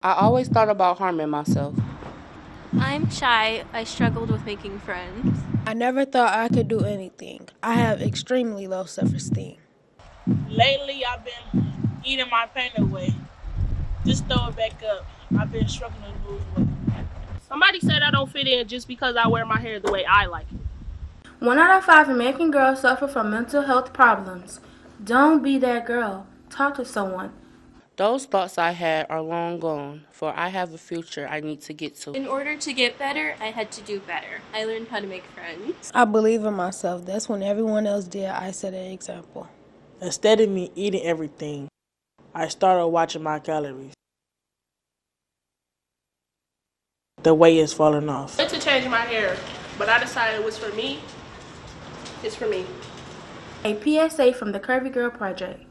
I always thought about harming myself. I'm shy. I struggled with making friends. I never thought I could do anything. I have extremely low self esteem. Lately, I've been eating my pain away. Just throw it back up. I've been struggling to lose weight. Somebody said I don't fit in just because I wear my hair the way I like it. 1 out of 5 American girls suffer from mental health problems. Don't be that girl. Talk to someone. Those thoughts I had are long gone, for I have a future I need to get to. In order to get better, I had to do better. I learned how to make friends. I believe in myself. That's when everyone else did, I set an example. Instead of me eating everything, I started watching my calories. The weight is falling off. I wanted to change my hair, but I decided it was for me. It's for me. A PSA from the Curvy Girl Project.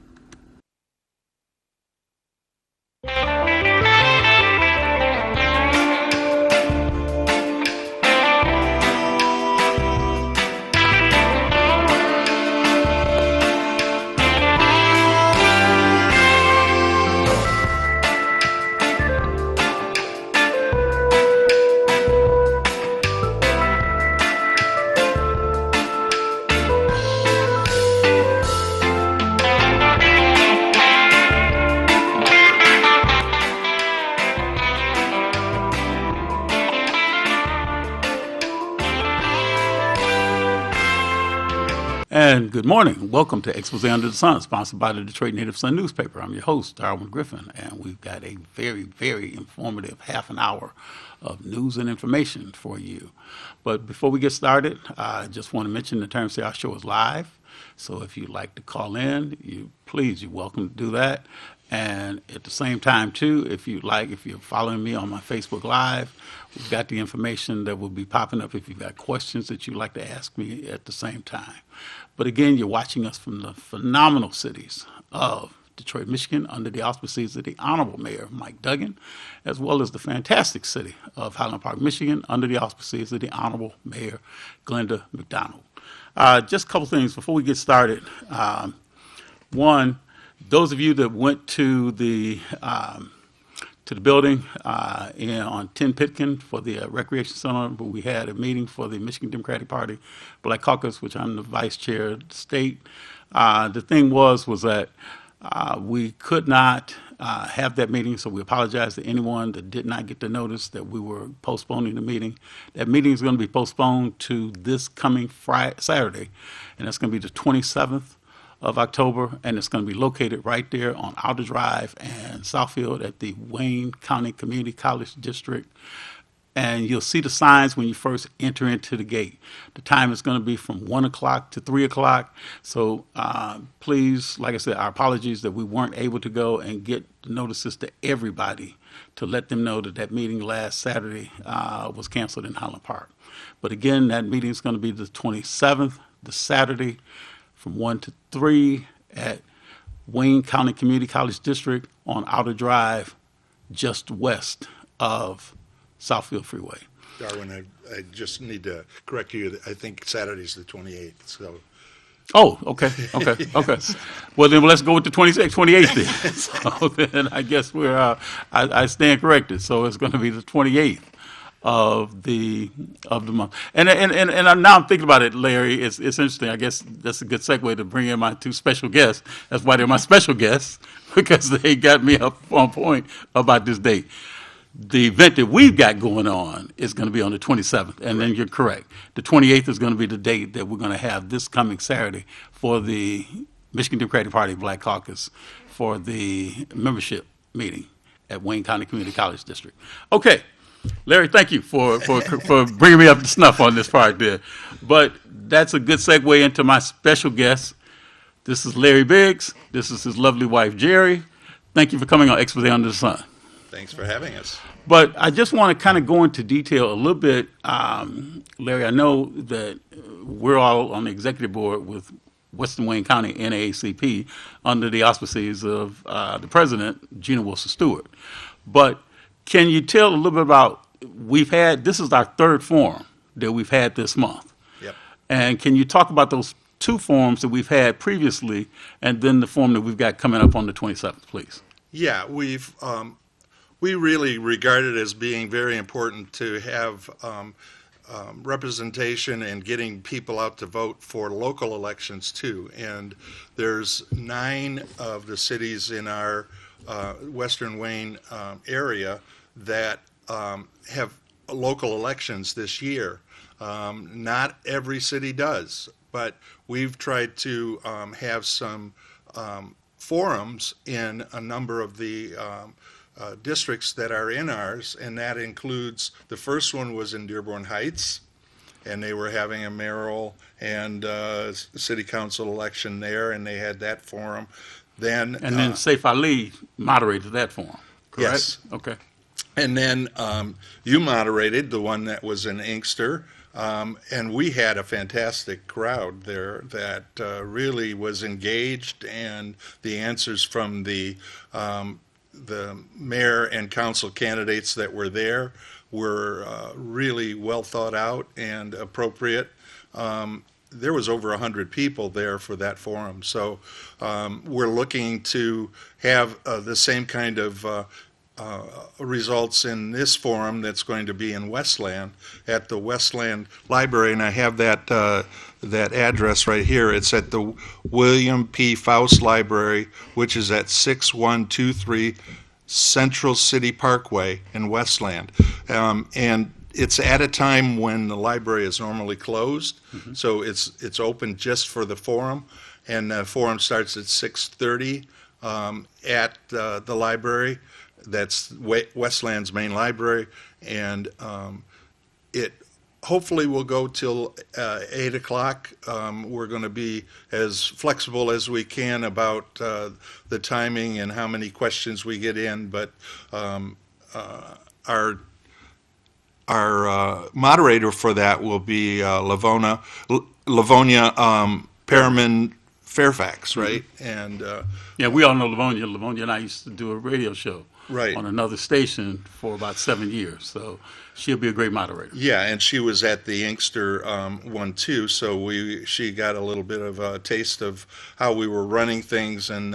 And good morning. Welcome to Expose Under the Sun, sponsored by the Detroit Native Sun newspaper. I'm your host, Darwin Griffin, and we've got a very, very informative half an hour of news and information for you. But before we get started, I just want to mention the Term Say Our show is live. So if you'd like to call in, you're welcome to do that. And at the same time, too, if you're following me on my Facebook Live, we've got the information that will be popping up if you've got questions that you'd like to ask me at the same time. But again, you're watching us from the phenomenal cities of Detroit, Michigan, under the auspices of the Honorable Mayor Mike Duggan, as well as the fantastic city of Highland Park, Michigan, under the auspices of the Honorable Mayor Glenda McDonald. Just a couple things before we get started. One, those of you that went to the building on 10 Pitkin for the Recreation Center, where we had a meeting for the Michigan Democratic Party Black Caucus, which I'm the vice chair of the state. The thing was that we could not have that meeting, so we apologize to anyone that did not get the notice that we were postponing the meeting. That meeting is going to be postponed to this coming Saturday, and that's going to be the 27th of October, and it's going to be located right there on Outer Drive and Southfield at the Wayne County Community College District. And you'll see the signs when you first enter into the gate. The time is going to be from 1 o'clock to 3 o'clock. So please, like I said, our apologies that we weren't able to go and get notices to everybody to let them know that that meeting last Saturday was canceled in Highland Park. But again, that meeting is going to be the 27th, the Saturday, from 1 to 3 at Wayne County Community College District on Outer Drive, just west of Southfield Freeway. Darwin, I just need to correct you. I think Saturday's the 28th. So. Oh, okay. Well, then let's go with the 28th then. So then I guess I stand corrected. So it's going to be the 28th of the month. And now I'm thinking about it, Larry. It's interesting. I guess that's a good segue to bring in my two special guests. That's why they're my special guests, because they got me up on point about this date. The event that we've got going on is going to be on the 27th, and then you're correct. The 28th is going to be the date that we're going to have this coming Saturday for the Michigan Democratic Party Black Caucus for the membership meeting at Wayne County Community College District. Okay. Larry, thank you for bringing me up to snuff on this part there. But that's a good segue into my special guest. This is Larry Biggs. This is his lovely wife, Jerry. Thank you for coming on Expose Under the Sun. Thanks for having us. But I just want to kind of go into detail a little bit. Larry, I know that we're all on the executive board with Western Wayne County NAACP under the auspices of the president, Gina Wilson Stewart. But can you tell a little bit about, this is our third forum that we've had this month. Yep. And can you talk about those two forums that we've had previously and then the forum that we've got coming up on the 27th, please? Yeah, We really regard it as being very important to have representation and getting people out to vote for local elections too. And there's 9 of the cities in our Western Wayne area that have local elections this year. Not every city does, but we've tried to have some forums in a number of the districts that are in ours, and that includes, the first one was in Dearborn Heights, and they were having a mayoral and city council election there, and they had that forum. Then Saif Ali moderated that forum, correct? Yes. Okay. And then you moderated the one that was in Inkster, and we had a fantastic crowd there that really was engaged, and the answers from the mayor and council candidates that were there were really well thought out and appropriate. There was over 100 people there for that forum, so we're looking to have the same kind of results in this forum that's going to be in Westland at the Westland Library, and I have that address right here. It's at the William P. Faust Library, which is at 6123 Central City Parkway in Westland, and it's at a time when the library is normally closed, so it's open just for the forum, and the forum starts at 6:30 at the library. That's Westland's main library, and it hopefully will go till 8 o'clock. We're going to be as flexible as we can about the timing and how many questions we get in, but our moderator for that will be Livonia Perriman Fairfax, right? And yeah, we all know Livonia. Livonia and I used to do a radio show right on another station for about 7 years, so she'll be a great moderator. Yeah, and she was at the Inkster one too, so she got a little bit of a taste of how we were running things, and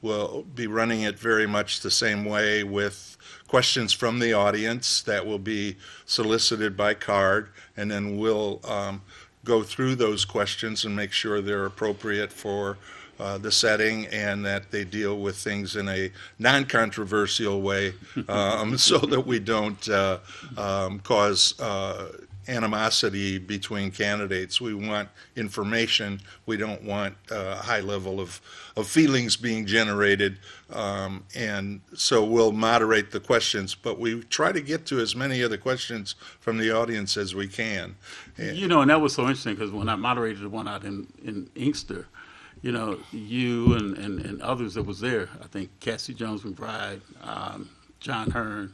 we'll be running it very much the same way with questions from the audience that will be solicited by card, and then we'll go through those questions and make sure they're appropriate for the setting, and that they deal with things in a non-controversial way, so that we don't cause animosity between candidates. We want information. We don't want a high level of feelings being generated, and so we'll moderate the questions, but we try to get to as many of the questions from the audience as we can. You know, and that was so interesting, because when I moderated the one out in Inkster, you know, you and others that was there, I think Cassie Jones McBride, John Hearn,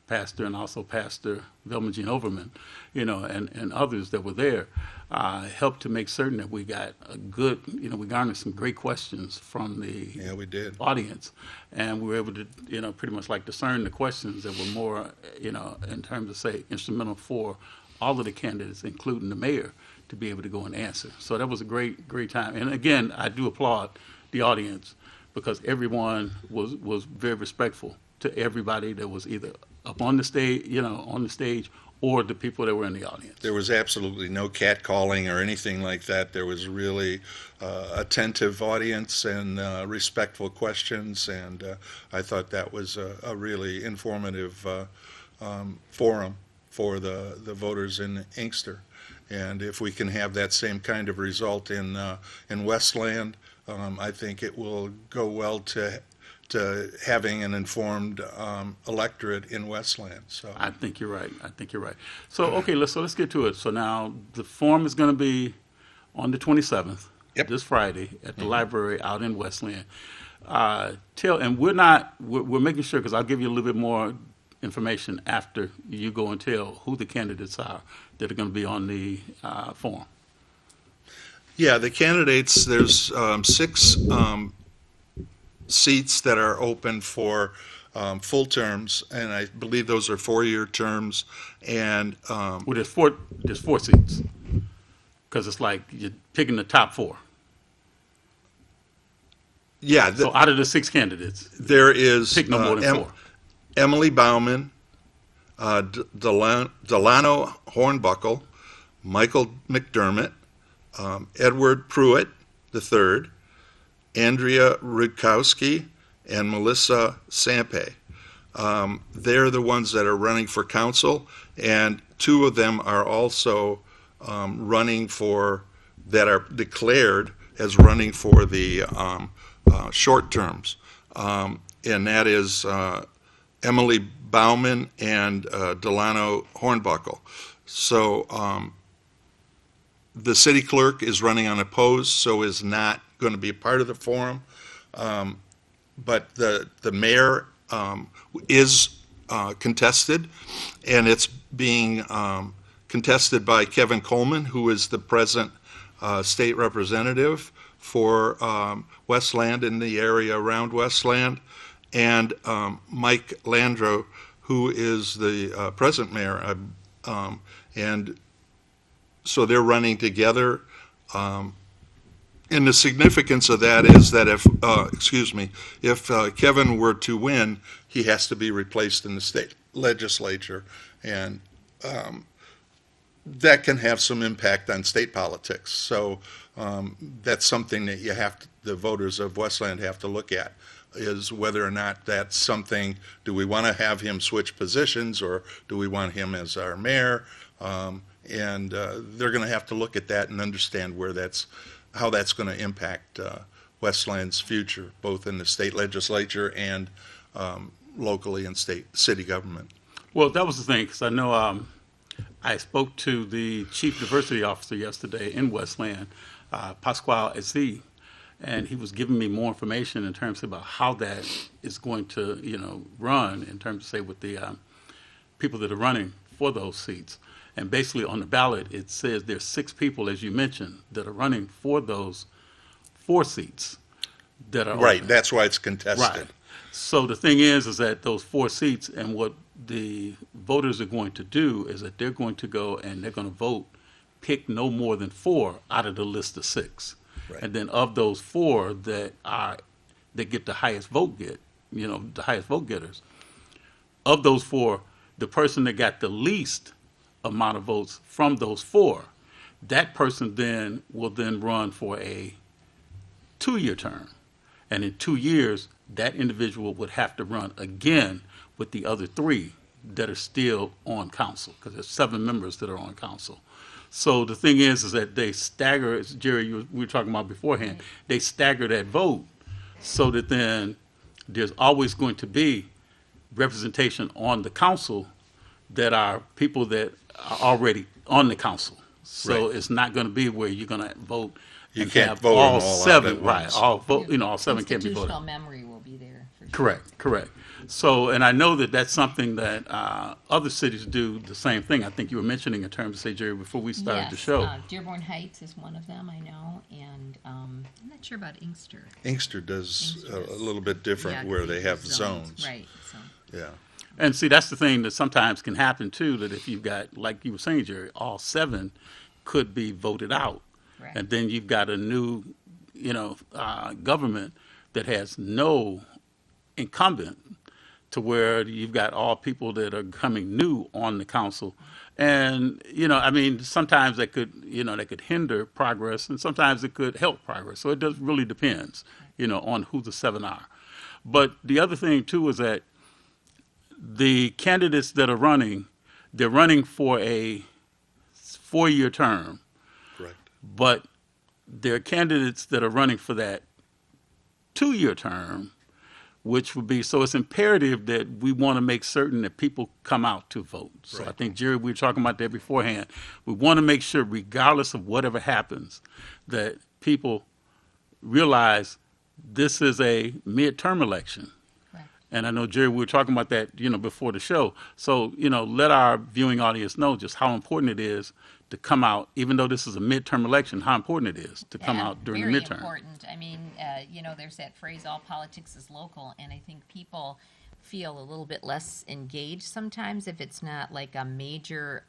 pastor, and also Pastor Velma Jean Overman, you know, and others that were there, helped to make certain that we got a good, you know, we garnered some great questions from the we did. audience, and we were able to, you know, pretty much like discern the questions that were more, you know, in terms of, say, instrumental for all of the candidates, including the mayor, to be able to go and answer. So that was a great time. And again, I do applaud the audience, because everyone was very respectful to everybody that was either up on the stage, you know, on the stage, or the people that were in the audience. There was absolutely no catcalling or anything like that. There was really attentive audience and respectful questions, and I thought that was a really informative forum for the voters in Inkster. And if we can have that same kind of result in Westland, I think it will go well to having an informed electorate in Westland. So I think you're right. So okay, let's get to it. So now the forum is going to be on the 27th, this Friday, at the library out in Westland. And we're making sure, because I'll give you a little bit more information after you go and tell who the candidates are that are going to be on the forum. Yeah, the candidates, there's 6 seats that are open for full terms, and I believe those are 4-year terms. And well, there's four seats, because it's like you're picking the top 4. Yeah. So out of the 6 candidates, there is pick no more than 4. Emily Bauman, Delano Hornbuckle, Michael McDermott, Edward Pruitt III, Andrea Rudkowski, and Melissa Sampe. They're the ones that are running for council, and two of them are also running for, that are declared as running for the short terms. And that is Emily Bauman and Delano Hornbuckle. So the city clerk is running unopposed, so is not going to be a part of the forum. But the mayor is contested, and it's being contested by Kevin Coleman, who is the present state representative for Westland and the area around Westland, and Mike Landreau, who is the present mayor. And so they're running together. And the significance of that is that if Kevin were to win, he has to be replaced in the state legislature, and that can have some impact on state politics. So that's something that the voters of Westland have to look at, is whether or not that's something, do we want to have him switch positions, or do we want him as our mayor? And they're going to have to look at that and understand how that's going to impact Westland's future, both in the state legislature and locally in city government. Well, that was the thing, because I know I spoke to the chief diversity officer yesterday in Westland, Pasquale Ezzi, and he was giving me more information in terms about how that is going to, run in terms of, say, with the people that are running for those seats. And basically on the ballot, it says there's 6 people, as you mentioned, that are running for those 4 seats that are Right, open. that's why it's contested. Right. So the thing is that those 4 seats, and what the voters are going to do is that they're going to go and they're going to vote, pick no more than 4 out of the list of 6. Right. And then of those 4 that get the highest vote the highest vote getters, of those 4, the person that got the least amount of votes from those 4, that person then will run for a 2-year term. And in 2 years, that individual would have to run again with the other 3 that are still on council, because there's 7 members that are on council. So the thing is that they stagger, as Jerry, we were talking about beforehand, they stagger that vote so that then there's always going to be representation on the council that are people that are already on the council. So Right. it's not going to be where you're going to vote. You and can't have vote all them all out 7, at right? once. All 7 can't be voted. Institutional memory will be there for sure. Correct. So, and I know that that's something that other cities do the same thing. I think you were mentioning in terms of, say, Jerry, before we started the show. Dearborn Heights is one of them, I know, and I'm not sure about Inkster. Inkster does Inkster a does. little bit different, Yeah, where they have zones. Right, so. Yeah. And see, that's the thing that sometimes can happen too, that if you've got, like you were saying, Jerry, all 7 could be voted out. Right. And then you've got a new, government that has no incumbent, to where you've got all people that are coming new on the council. And, sometimes that could, that could hinder progress, and sometimes it could help progress. So it does really depends, on who the 7 are. But the other thing too is that the candidates that are running, they're running for a 4-year term, Correct. but there are candidates that are running for that 2-year term, which would be, so it's imperative that we want to make certain that people come out to vote. So I Right. think, Jerry, we were talking about that beforehand. We want to make sure, regardless of whatever happens, that people realize this is a midterm election. Right. And I know, Jerry, we were talking about that, before the show. So, let our viewing audience know just how important it is to come out, even though this is a midterm election, how important it is to come out during the midterm. Very important. I mean, there's that phrase, all politics is local, and I think people feel a little bit less engaged sometimes if it's not like a major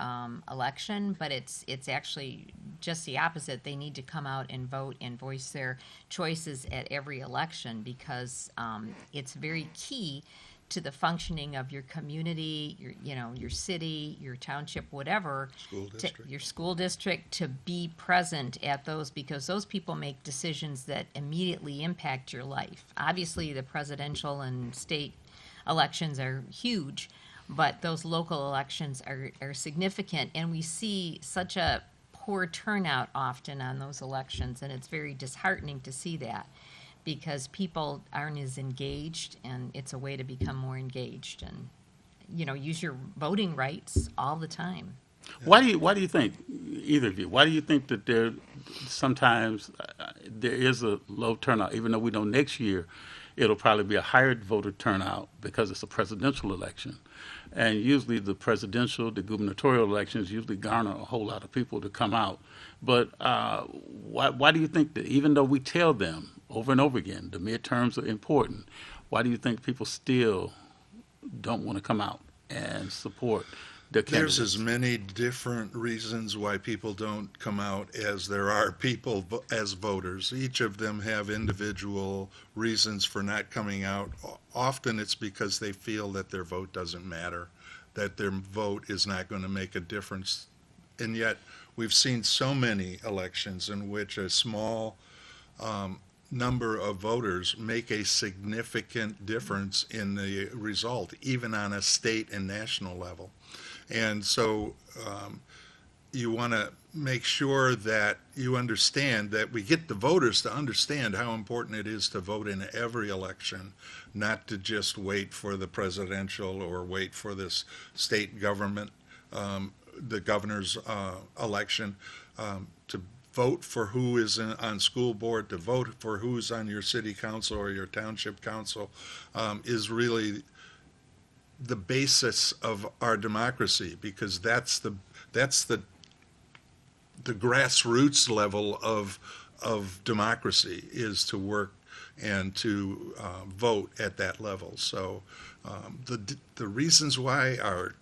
election, but it's actually just the opposite. They need to come out and vote and voice their choices at every election, because it's very key to the functioning of your community, your city, your township, whatever, School district. your school district, to be present at those, because those people make decisions that immediately impact your life. Obviously, the presidential and state elections are huge, but those local elections are significant, and we see such a poor turnout often on those elections, and it's very disheartening to see that, because people aren't as engaged, and it's a way to become more engaged and, use your voting rights all the time. Why do you think, either of you, why do you think that sometimes there is a low turnout, even though we know next year it'll probably be a higher voter turnout because it's a presidential election? And usually the gubernatorial elections usually garner a whole lot of people to come out. But why do you think that, even though we tell them over and over again the midterms are important, why do you think people still don't want to come out and support their candidates? There's as many different reasons why people don't come out as there are people as voters. Each of them have individual reasons for not coming out. Often it's because they feel that their vote doesn't matter, that their vote is not going to make a difference. And yet we've seen so many elections in which a small number of voters make a significant difference in the result, even on a state and national level. And so you want to make sure that you understand that we get the voters to understand how important it is to vote in every election, not to just wait for the presidential or wait for this state government, the governor's election, to vote for who is on school board, to vote for who's on your city council or your township council, is really the basis of our democracy, because that's the grassroots level of democracy, is to work and to vote at that level. So the reasons why are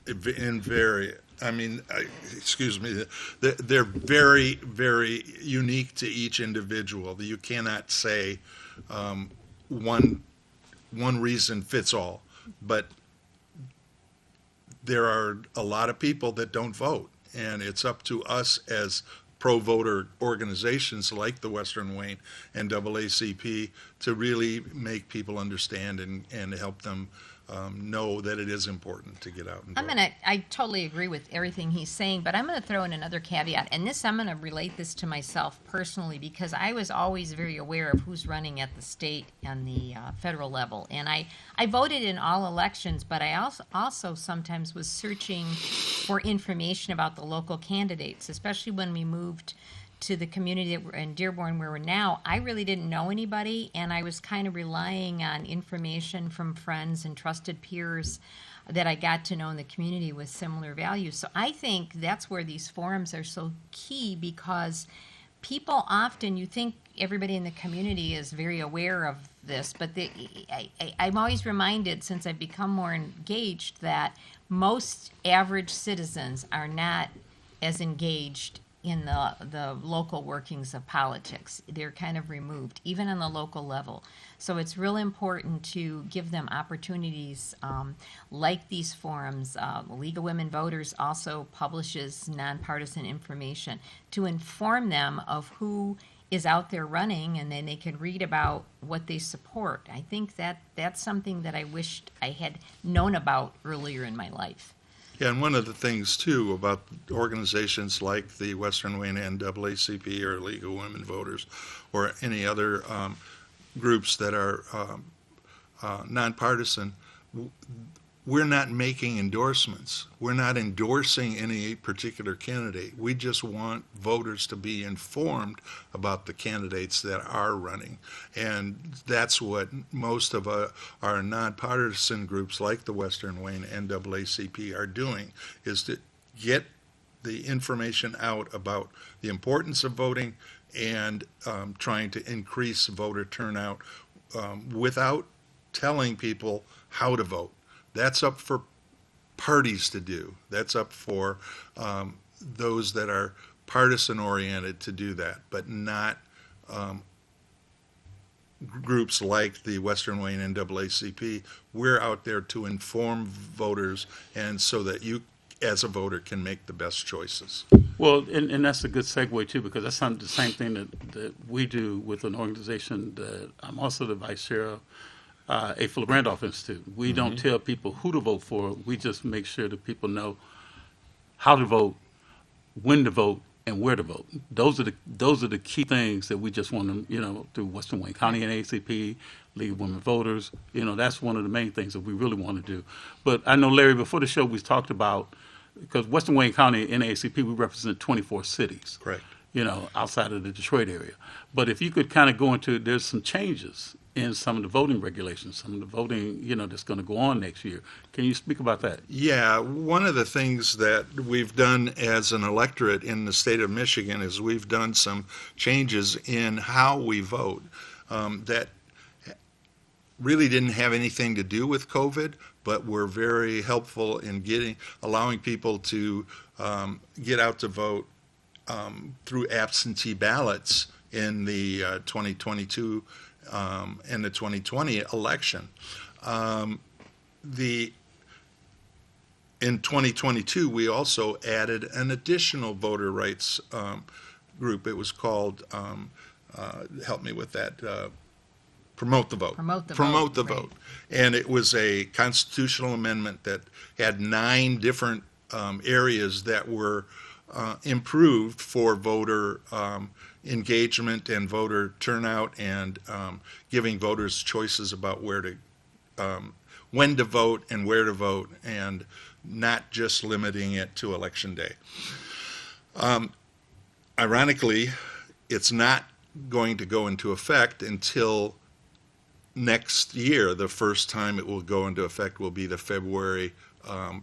in very, excuse me, they're very, very unique to each individual. You cannot say one reason fits all, but there are a lot of people that don't vote, and it's up to us as pro-voter organizations like the Western Wayne NAACP to really make people understand and help them know that it is important to get out and vote. I totally agree with everything he's saying, but I'm going to throw in another caveat, and I'm going to relate this to myself personally, because I was always very aware of who's running at the state and the federal level, and I voted in all elections, but I also sometimes was searching for information about the local candidates, especially when we moved to the community in Dearborn where we're now. I really didn't know anybody, and I was kind of relying on information from friends and trusted peers that I got to know in the community with similar values. So I think that's where these forums are so key, because people often, you think everybody in the community is very aware of this, but I'm always reminded, since I've become more engaged, that most average citizens are not as engaged in the local workings of politics. They're kind of removed, even on the local level. So it's real important to give them opportunities like these forums. The League of Women Voters also publishes nonpartisan information to inform them of who is out there running, and then they can read about what they support. I think that's something that I wished I had known about earlier in my life. Yeah, and one of the things, too, about organizations like the Western Wayne NAACP or League of Women Voters or any other groups that are nonpartisan, we're not making endorsements. We're not endorsing any particular candidate. We just want voters to be informed about the candidates that are running. And that's what most of our nonpartisan groups like the Western Wayne NAACP are doing, is to get the information out about the importance of voting and trying to increase voter turnout without telling people how to vote. That's up for parties to do. That's up for those that are partisan oriented to do that, but not groups like the Western Wayne NAACP, we're out there to inform voters, and so that you, as a voter, can make the best choices. Well, and that's a good segue too, because that's the same thing that we do with an organization that I'm also the vice chair of, A. Philip Randolph Institute. We don't tell people who to vote for. We just make sure that people know how to vote, when to vote, and where to vote. Those are the key things that we just want to, through Western Wayne County and ACP, League of Women Voters. That's one of the main things that we really want to do. But I know, Larry, before the show we talked about, because Western Wayne County and ACP, we represent 24 cities. Correct. Outside of the Detroit area. But if you could kind of go into, there's some changes in some of the voting regulations, some of the voting, that's going to go on next year. Can you speak about that? Yeah, one of the things that we've done as an electorate in the state of Michigan is we've done some changes in how we vote that really didn't have anything to do with COVID, but were very helpful in allowing people to get out to vote through absentee ballots in the 2022 and the 2020 election. In 2022, we also added an additional voter rights group. It was called, help me with that, Promote the Vote. Promote the vote. And it was a constitutional amendment that had 9 different areas that were improved for voter engagement and voter turnout, and giving voters choices about when to vote and where to vote, and not just limiting it to Election Day. Ironically, it's not going to go into effect until next year. The first time it will go into effect will be the February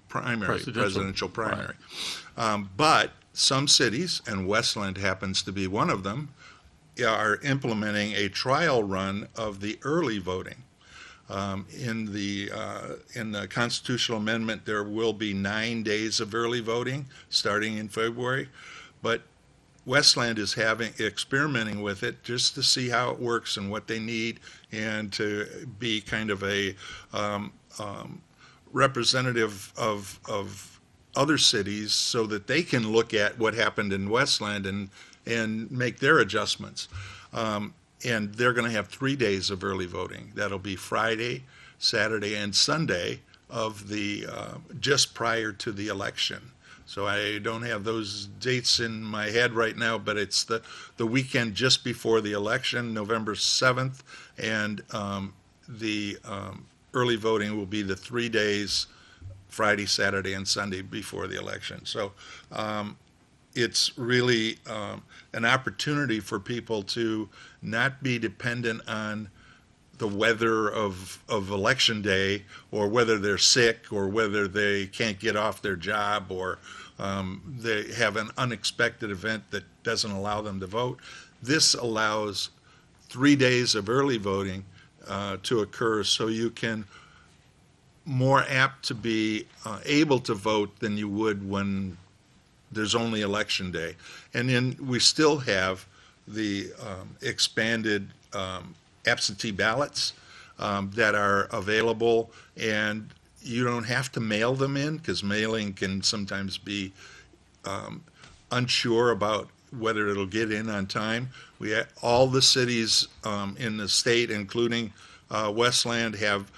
presidential primary. Right. But some cities, and Westland happens to be one of them, are implementing a trial run of the early voting. In the constitutional amendment, there will be 9 days of early voting starting in February, but Westland is experimenting with it just to see how it works and what they need, and to be kind of a representative of other cities, so that they can look at what happened in Westland and make their adjustments. And they're going to have 3 days of early voting. That'll be Friday, Saturday, and Sunday of the just prior to the election. So I don't have those dates in my head right now, but it's the weekend just before the election, November 7th, and the early voting will be the 3 days, Friday, Saturday, and Sunday before the election. So it's really an opportunity for people to not be dependent on the weather of Election Day, or whether they're sick, or whether they can't get off their job, or they have an unexpected event that doesn't allow them to vote. This allows 3 days of early voting to occur, so you can more apt to be able to vote than you would when there's only Election Day. And then we still have the expanded absentee ballots that are available, and you don't have to mail them in, because mailing can sometimes be unsure about whether it'll get in on time. All the cities in the state, including Westland, have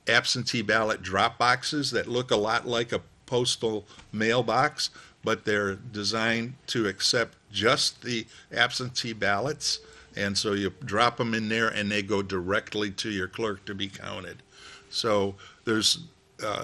absentee ballot drop boxes that look a lot like a postal mailbox, but they're designed to accept just the absentee ballots. And so you drop them in there, and they go directly to your clerk to be counted. So there's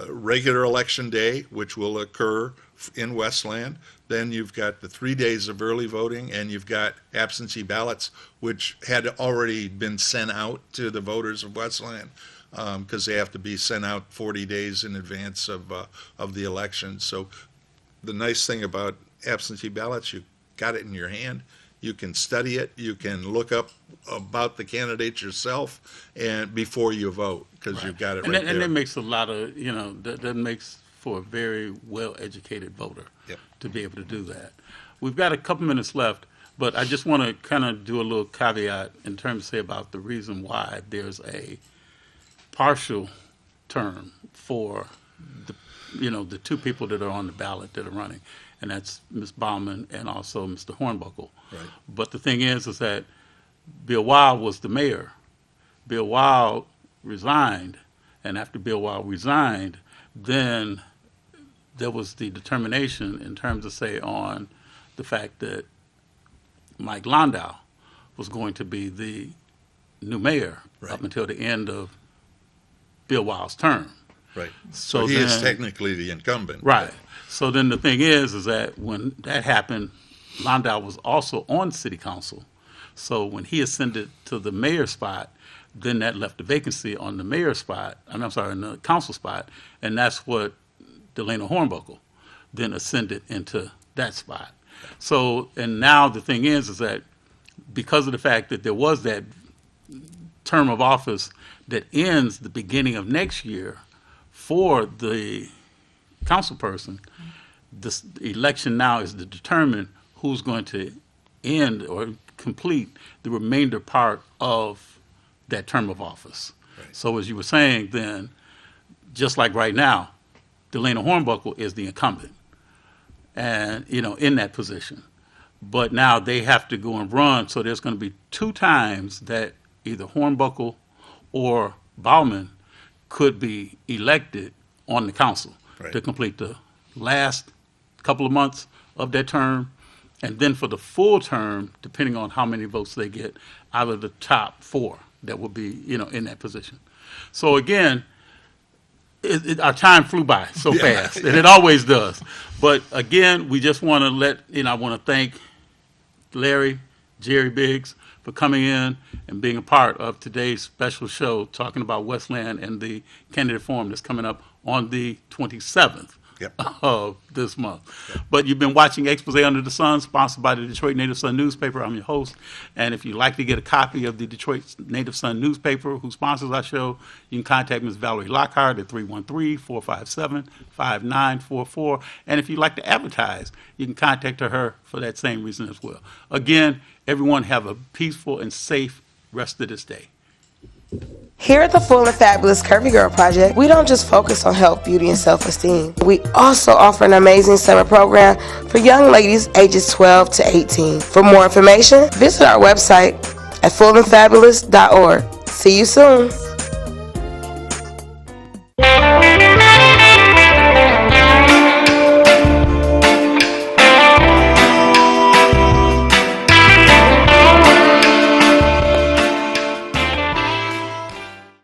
regular Election Day, which will occur in Westland. Then you've got the 3 days of early voting, and you've got absentee ballots, which had already been sent out to the voters of Westland, because they have to be sent out 40 days in advance of the election. So the nice thing about absentee ballots, you got it in your hand. You can study it. You can look up about the candidates yourself, and before you vote, because you've got it right there. And that makes a lot of, that makes for a very well-educated voter to be able to do that. We've got a couple minutes left. But I just want to kind of do a little caveat in terms of say about the reason why there's a partial term for the two people that are on the ballot that are running, and that's Ms. Baumann and also Mr. Hornbuckle. Right. But the thing is that Bill Wild was the mayor. Bill Wild resigned, and after Bill Wild resigned, then there was the determination in terms of say on the fact that Mike Landau was going to be the new mayor up until the end of Bill Wild's term. Right. So he is then- technically the incumbent. Right. So then the thing is that when that happened, Landau was also on city council. So when he ascended to the mayor spot, then that left a vacancy on the mayor spot, in the council spot, and that's what Delano Hornbuckle then ascended into that spot. So, and now the thing is that because of the fact that there was that term of office that ends the beginning of next year for the council person, this election now is to determine who's going to end or complete the remainder part of that term of office. Right. So as you were saying then, just like right now, Delano Hornbuckle is the incumbent and, in that position. But now they have to go and run, so there's going to be 2 times that either Hornbuckle or Baumann could be elected on the council Right. to complete the last couple of months of their term, and then for the full term, depending on how many votes they get, out of the top 4 that will be, in that position. So again, our time flew by so fast, and it always does. But again, we just want to I want to thank Larry, Jerry Biggs for coming in and being a part of today's special show talking about Westland and the candidate forum that's coming up on the 27th of this month. But you've been watching Expose Under the Sun, sponsored by the Detroit Native Sun newspaper. I'm your host. And if you'd like to get a copy of the Detroit Native Sun newspaper, who sponsors our show, you can contact Ms. Valerie Lockhart at 313-457-5944. And if you'd like to advertise, you can contact her for that same reason as well. Again, everyone have a peaceful and safe rest of this day. Here at the Full and Fabulous Curvy Girl Project, we don't just focus on health, beauty, and self-esteem. We also offer an amazing summer program for young ladies ages 12 to 18. For more information, visit our website at fullandfabulous.org. See you soon.